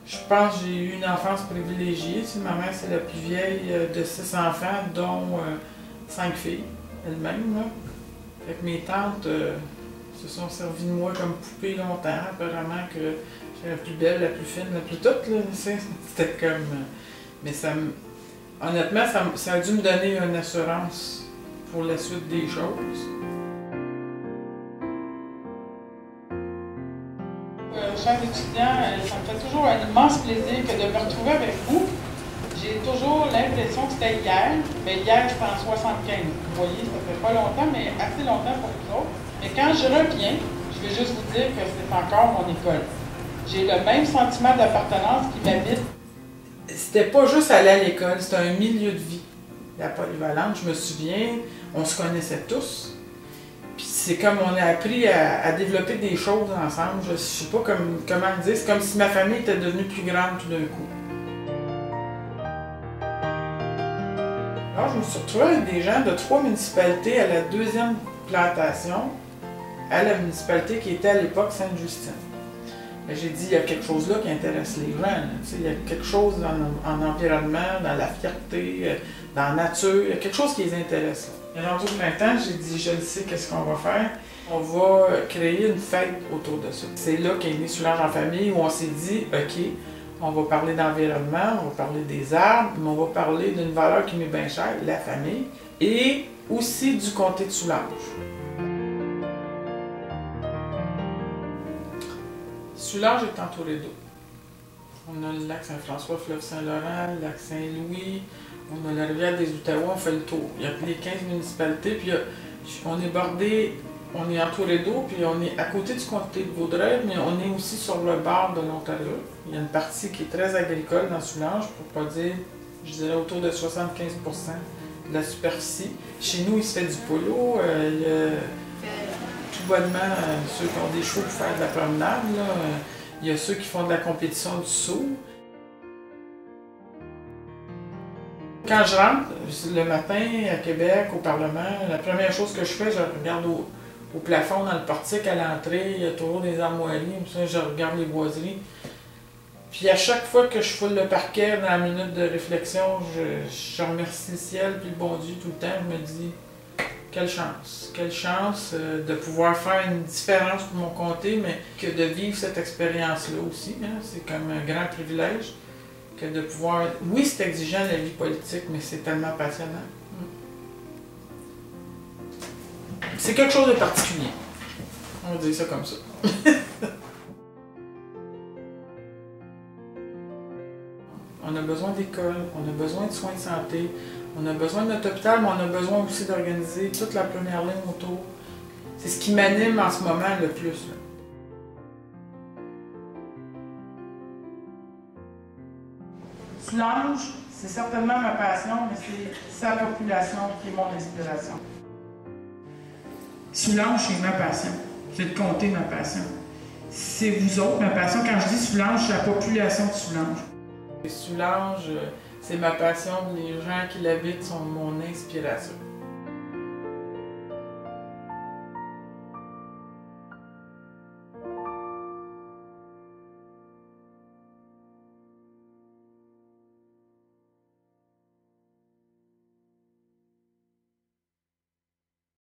Je pense que j'ai eu une enfance privilégiée. Ma mère, c'est la plus vieille de 6 enfants, dont 5 filles, elle-même. Fait que mes tantes se sont servies de moi comme poupée longtemps. Apparemment que j'étais la plus belle, la plus fine, la plus toute. C'était comme... mais honnêtement, ça a dû me donner une assurance pour la suite des choses. Chers étudiants, ça me fait toujours un immense plaisir que de me retrouver avec vous. J'ai toujours l'impression que c'était hier, mais hier c'était en 75. Vous voyez, ça fait pas longtemps, mais assez longtemps pour vous autres. Mais quand je reviens, je vais juste vous dire que c'est encore mon école. J'ai le même sentiment d'appartenance qui m'habite. C'était pas juste aller à l'école, c'était un milieu de vie. La polyvalente, je me souviens, on se connaissait tous. Puis c'est comme on a appris à développer des choses ensemble. Je sais pas comment le dire. C'est comme si ma famille était devenue plus grande tout d'un coup. Alors, je me suis retrouvée avec des gens de 3 municipalités à la 2e plantation, à la municipalité qui était à l'époque Sainte-Justine. J'ai dit, il y a quelque chose là qui intéresse les gens. Il y a quelque chose en environnement, dans la fierté, dans la nature. Il y a quelque chose qui les intéresse. Et rendu au printemps, j'ai dit, je le sais, qu'est-ce qu'on va faire? On va créer une fête autour de ça. C'est là qu'est né Soulages en famille, où on s'est dit, OK, on va parler d'environnement, on va parler des arbres, mais on va parler d'une valeur qui m'est bien chère, la famille, et aussi du comté de Soulages. Soulages est entouré d'eau. On a le lac Saint-François, fleuve Saint-Laurent, le lac Saint-Louis, on a la rivière des Outaouais, on fait le tour. Il y a les 15 municipalités, puis on est bordé, on est entouré d'eau, puis on est à côté du comté de Vaudreuil, mais on est aussi sur le bord de l'Ontario. Il y a une partie qui est très agricole dans Soulages, pour ne pas dire, je dirais autour de 75% de la superficie. Chez nous, il se fait du polo, tout bonnement, ceux qui ont des chevaux pour faire de la promenade, il y a ceux qui font de la compétition du saut. Quand je rentre le matin à Québec, au Parlement, la première chose que je fais, je regarde au plafond, dans le portique, à l'entrée, il y a toujours des armoiries, je regarde les boiseries. Puis à chaque fois que je foule le parquet dans la minute de réflexion, je remercie le ciel puis le bon Dieu tout le temps, je me dis quelle chance de pouvoir faire une différence pour mon comté, mais que de vivre cette expérience-là aussi, c'est comme un grand privilège. Que de pouvoir... Oui, c'est exigeant la vie politique, mais c'est tellement passionnant. C'est quelque chose de particulier. On va dire ça comme ça. On a besoin d'école, on a besoin de soins de santé, on a besoin de notre hôpital, mais on a besoin aussi d'organiser toute la première ligne autour. C'est ce qui m'anime en ce moment le plus. Soulages, c'est certainement ma passion, mais c'est sa population qui est mon inspiration. Soulages, c'est ma passion. C'est de compter ma passion. C'est vous autres, ma passion. Quand je dis Soulages, c'est la population de Soulages. Soulages, c'est ma passion. Les gens qui l'habitent sont mon inspiration.